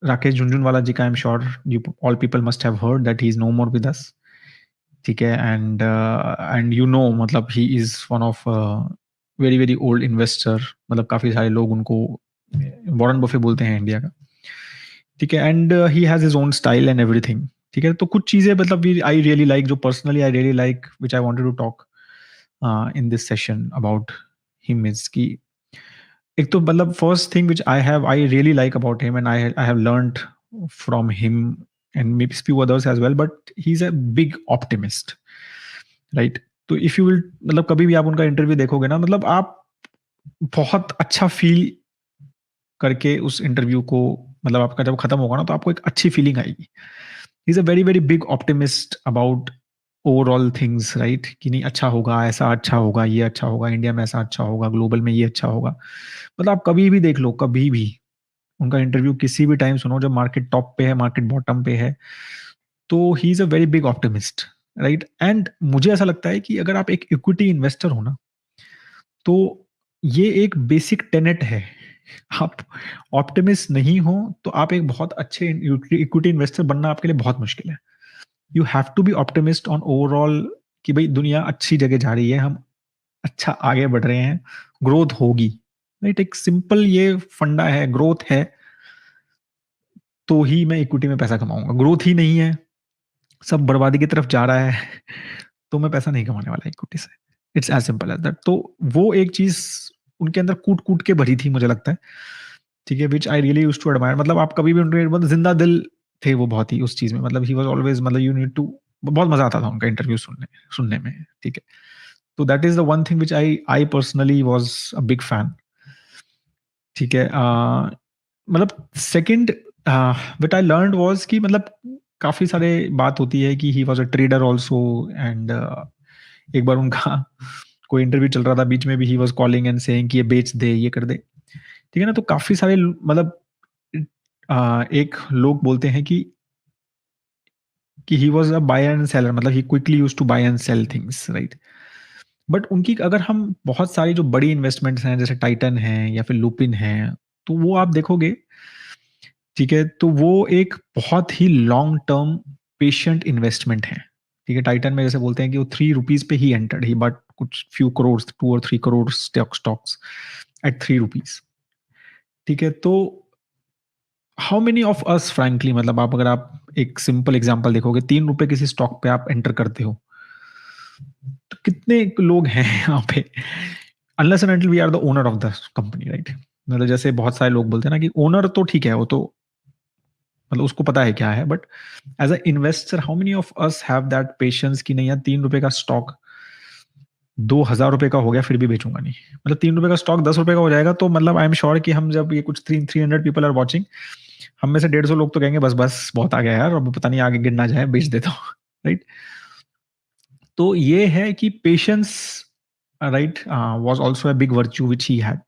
राकेश झुनझुनवाला जी का I am sure you all people must have heard that he is no more with us, ठीक है। And you know मतलब he is one of very very old investor, मतलब काफी सारे लोग उनको वॉरेन बफे बोलते हैं इंडिया का, ठीक है। And he has his own style and everything, ठीक है। तो कुछ चीजें मतलब आई रियली लाइक, जो personally I really like which I wanted to talk in this session about him is की, एक तो मतलब first thing which I really like about him and I have learned from him and maybe few others as well, but he is a big optimist, right. तो if you will मतलब कभी भी आप उनका interview देखोगे ना, मतलब आप बहुत अच्छा फील करके उस इंटरव्यू को, मतलब आपका जब खत्म होगा ना तो आपको एक अच्छी फीलिंग आएगी। ही is a very very big optimist about overall things, right, कि नहीं अच्छा होगा, ऐसा अच्छा होगा, ये अच्छा होगा, इंडिया में ऐसा अच्छा होगा, ग्लोबल में ये अच्छा होगा। मतलब आप कभी भी देख लो, कभी भी उनका इंटरव्यू किसी भी टाइम सुनो, जब मार्केट टॉप पे है, मार्केट बॉटम पे है, तो ही is a very big optimist, right. And मुझे ऐसा लगता है कि अगर आप एक इक्विटी इन्वेस्टर हो ना, तो ये एक बेसिक टेनेट है। आप ऑप्टिमिस्ट नहीं हो तो आप एक बहुत अच्छे इक्विटी इन्वेस्टर बनना आपके लिए बहुत मुश्किल है। You have to be optimist on overall, कि भाई दुनिया अच्छी जगह जा रही है, हम अच्छा आगे बढ़ रहे हैं, ग्रोथ होगी, राइट। एक सिंपल ये फंडा है, ग्रोथ है तो ही मैं इक्विटी में पैसा कमाऊंगा। ग्रोथ ही नहीं है, सब बर्बादी की तरफ जा रहा है तो मैं पैसा नहीं कमाने वाला इक्विटी से। It's as simple as that. तो वो एक चीज उनके अंदर कूट कूट के भरी थी मुझे लगता है, ठीक है, which I really use to admire. मतलब आप कभी भी उनके मतलब जिंदा दिल थे वो बहुत ही उस चीज में, मतलब ही वॉज ऑलवेज, मतलब यू नीड टू, बहुत मजा आता था उनका इंटरव्यू सुनने में, ठीक है। तो that is the one thing which I personally was a big fan, ठीक है। मतलब second what I learned was कि मतलब काफी सारे बात होती है कि he was a trader also, and एक बार उनका कोई इंटरव्यू चल रहा था, बीच में भी he was calling and saying कि ये बेच दे, ये कर दे, ठीक है ना। तो काफी सारे मतलब एक लोग बोलते हैं कि he was a buyer and seller, मतलब he quickly used to buy and sell things, right. But उनकी अगर हम बहुत सारी जो बड़ी इन्वेस्टमेंट्स हैं जैसे टाइटन है या फिर लुपिन है, तो वो आप देखोगे, ठीक है, तो वो एक बहुत ही लॉन्ग टर्म पेशेंट इन्वेस्टमेंट है, ठीक है। टाइटन में जैसे बोलते हैं कि वो ₹3 पे ही एंटर्ड, ही बट कुछ फ्यू करोड़, 2 और 3 करोड़ स्टॉक्स एट ₹3, ठीक है। तो how many of us frankly, मतलब आप अगर आप एक सिंपल एग्जांपल देखोगे, ₹3 किसी स्टॉक पे आप एंटर करते हो, तो कितने लोग हैं यहाँ पे, unless and until we are the owner of the company, right. मतलब जैसे बहुत सारे लोग बोलते हैं ना कि ओनर तो ठीक है, वो तो मतलब उसको पता है क्या है, but as a investor how many of us have that patience कि नहीं यार, ₹3 का स्टॉक ₹2000 का हो गया फिर भी बेचूंगा नहीं। मतलब ₹3 का स्टॉक ₹10 का हो जाएगा तो मतलब आई एम श्योर कि हम जब ये कुछ 300 पीपल आर वॉचिंग, हम में से 150 लोग तो कहेंगे बस बस बहुत आ गया यार, अब पता नहीं आगे गिर ना जाए, बेच देता हूँ राइट। तो ये है कि patience, right, was also a big virtue which he had,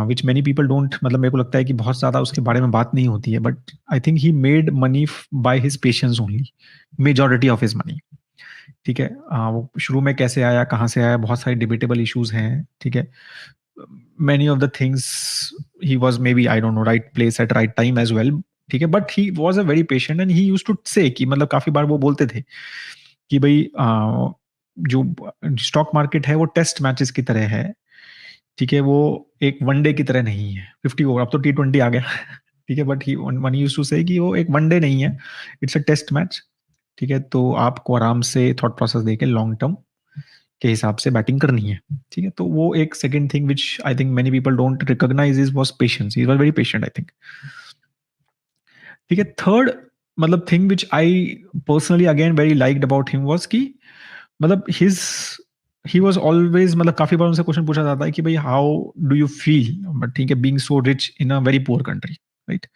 which many people don't, मतलब मेरे को लगता है कि बहुत ज़्यादा उसके बारे में बात नहीं होती है, but I think he made money by his patience only, majority of his money, ठीक है। वो शुरू में कैसे आया, कहाँ से आया, बहुत सारे डिबेटेबल इश्यूज हैं, ठीक है। Many of the things he was may be I don't know right place at right time as well, ठीक है। But he was a very patient and he use to say कि मतलब काफी बार वो बोलते थे कि भाई जो स्टॉक मार्केट है वो टेस्ट मैचेस की तरह है, ठीक है। वो एक वनडे की तरह नहीं है, 50 ओवर, अब तो T20 आ गया ठीक है। But he one use to say कि वो एक वनडे नहीं है, इट्स अ टेस्ट मैच, ठीक है। तो आपको आराम से थॉट प्रोसेस देके लॉन्ग टर्म के हिसाब से बैटिंग करनी है, ठीक है। तो वो एक second thing which I think many people don't recognise is was patience, he was very patient I think, ठीक है। थर्ड मतलब thing which I personally again very liked about him was कि मतलब हिज ही वॉज ऑलवेज, मतलब काफी बार उनसे question पूछा जाता है कि भाई how do you feel, but ठीक है, being so rich in a very poor country, right.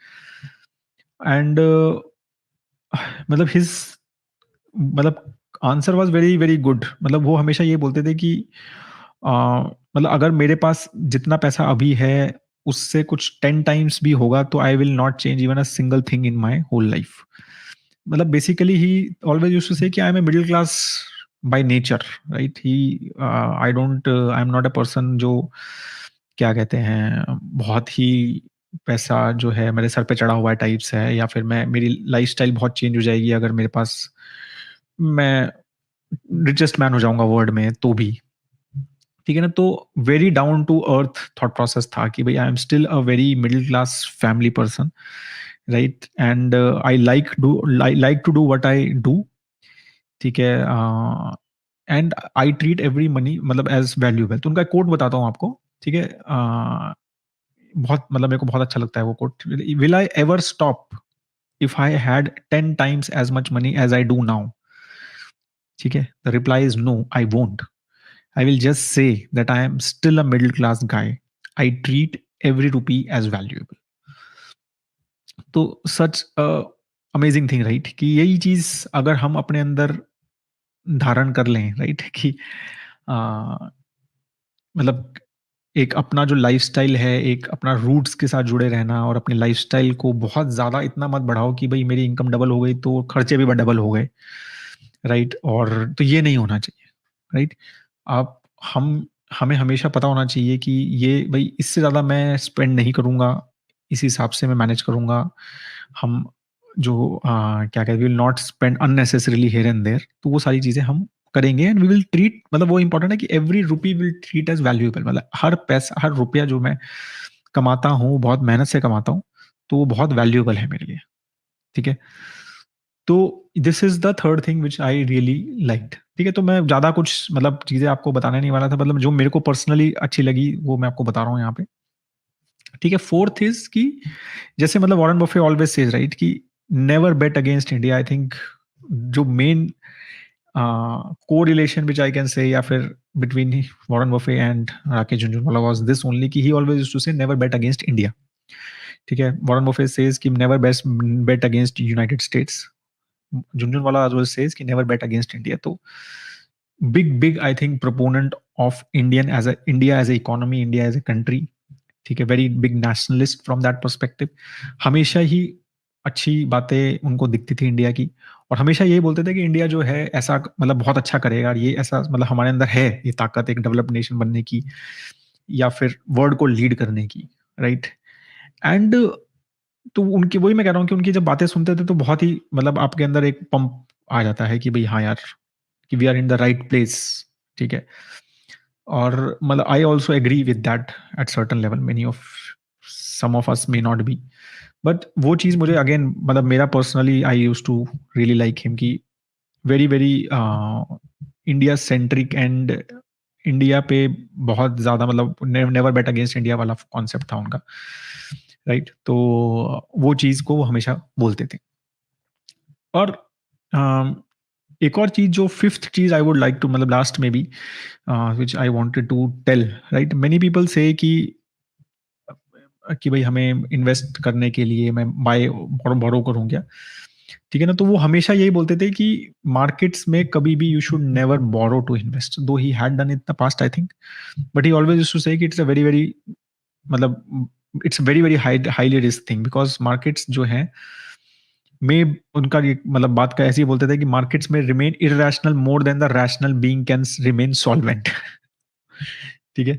And मतलब हिज मतलब answer was very very good, मतलब वो हमेशा ये बोलते थे कि मतलब अगर मेरे पास जितना पैसा अभी है उससे कुछ 10 टाइम्स भी होगा तो I will not change even a single thing in my whole life. मतलब basically he always used to say कि I am a middle class by nature, right? He I am not a person जो क्या कहते हैं, बहुत ही पैसा जो है मेरे सर पे चढ़ा हुआ टाइप्स है, या फिर मैं मेरी लाइफ़स्टाइल बहुत चेंज हो जाएगी अगर मेरे पास, मैं रिचेस्ट मैन हो जाऊँगा वर्ल्ड में तो भी, ठीक है ना? तो very down to earth thought process था कि भई I am still a very middle class family person, right? And I like to do what I do, ठीक है? And I treat every money मतलब एज़ वैल्यूएबल। तो उनका एक coat बताता हूँ आपको, ठीक है? बहुत मतलब मेरे को बहुत अच्छा लगता है वो quote. Will I ever stop if I had 10 times as much money as I do now? ठीक है? The reply is no, I won't. I will just say that I am still a middle class guy. I treat every rupee as valuable. तो such amazing thing, right? कि यही चीज़ अगर हम अपने अंदर धारण कर लें, राइट? कि अ, मतलब एक अपना जो लाइफ़स्टाइल है, एक अपना रूट्स के साथ जुड़े रहना, और अपनी लाइफ़स्टाइल को बहुत ज़्यादा इतना मत बढ़ाओ कि भई मेरी इनकम डबल हो गई तो खर्चे भी डबल हो गए, राइट? और तो ये नहीं होना चाहिए, राइट? आप हम हमें हमेशा पता होना चाहिए कि ये भई इससे ज़्यादा मैं स्पेंड नहीं करूँगा, इस हिसाब से मैं मैनेज करूँगा। हम जो क्या कहते हैं, we will not spend unnecessarily here and there, तो वो सारी चीज़ें हम करेंगे, एंड वी विल ट्रीट, मतलब वो इम्पोर्टेंट है कि एवरी रूपी विल ट्रीट एज़ वैल्यूएबल, मतलब हर पैसा, हर रुपया जो मैं कमाता हूँ, बहुत मेहनत से कमाता हूँ, तो वो बहुत वैल्यूएबल है मेरे लिए, ठीक है? तो this is the third thing which I really liked, ठीक है? तो मैं ज़्यादा कुछ मतलब चीज़ें आपको बताने नहीं वाला था, मतलब जो मेरे को पर्सनली अच्छी लगी वो मैं आपको बता रहा हूँ यहाँ पे, ठीक है? फोर्थ इज़ कि जैसे मतलब Warren Buffett always says, right, कि never bet against India. I think जो main correlation which I can say, या फिर between Warren Buffett and Rakesh Jhunjhunwala was this only, कि he always used to say never bet against India, ठीक है? Warren Buffett says कि never bet against United States. Jhunjhunwala always says कि never bet against India. तो big I think proponent of India as a economy, India as a country, ठीक है? Very big nationalist from that perspective. हमेशा ही अच्छी बातें उनको दिखती थी इंडिया की, और हमेशा यही बोलते थे कि इंडिया जो है ऐसा मतलब बहुत अच्छा करेगा, और ये ऐसा मतलब हमारे अंदर है ये ताकत एक डेवलप्ड नेशन बनने की, या फिर वर्ल्ड को लीड करने की, राइट? एंड तो उनकी, वही मैं कह रहा हूँ कि उनकी जब बातें सुनते थे तो बहुत ही मतलब आपके अंदर एक पंप आ जाता है कि भाई हाँ यार, कि we are in the right place, ठीक है? और मतलब I also agree with that at certain level, many of some of us may not be, but वो चीज़ मुझे अगेन मतलब मेरा personally I used to really like him, कि very very India centric, and India पे बहुत ज़्यादा मतलब नेवर बेट अगेंस्ट इंडिया वाला कॉन्सेप्ट था उनका, राइट? तो वो चीज़ को वो हमेशा बोलते थे। और अम, एक और चीज़ जो फिफ्थ चीज़ आई वुड लाइक टू मतलब लास्ट में भी which I wanted to tell, right? Many people say कि भाई हमें इन्वेस्ट करने के लिए मैं बाय बोरो करूँ क्या? ठीक है ना? तो वो हमेशा यही बोलते थे कि मार्केट्स में कभी भी you should never borrow to invest, though he had done in the past I think, but he always used to say कि इट्स अ वेरी वेरी मतलब it's very very highly risk thing, because markets जो हैं में उनका ये मतलब बात का ऐसे ही बोलते थे कि मार्केट्स में remain irrational more than the rational being can remain solvent. ठीक है?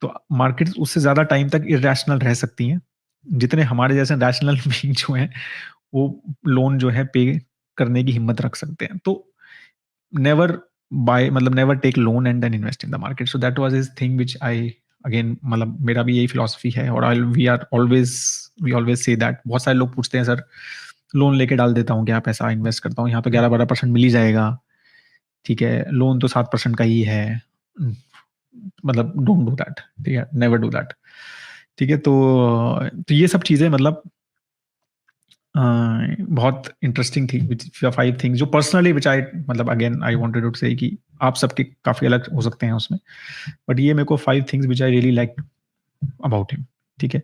तो मार्केट्स उससे ज़्यादा टाइम तक इर्रेशनल रह सकती हैं, जितने हमारे जैसे रैशनल बीइंग जो हैं, वो लोन जो है पे करने की हिम्मत रख सकते हैं। तो नेवर बाय मतलब never take loan and then invest in the market. So that was his thing which I again मतलब मेरा भी यही फिलॉसफी है, और वी ऑलवेज़ से दैट। बहुत सारे लोग पूछते हैं, सर लोन लेके डाल देता हूँ क्या, पैसा इन्वेस्ट करता हूँ, यहाँ तो 11-12% मिल ही जाएगा, ठीक है? लोन तो 7% का ही है। मतलब डोंट डू दैट, ठीक है? नेवर डू दैट, ठीक है? तो ये सब चीज़ें मतलब बहुत इंटरेस्टिंग थी, व्हिच 5 थिंग्स जो पर्सनली व्हिच आई मतलब again I wanted to say कि आप सबके काफ़ी अलग हो सकते हैं उसमें, बट ये मेरे को 5 things which I really liked about him, ठीक है?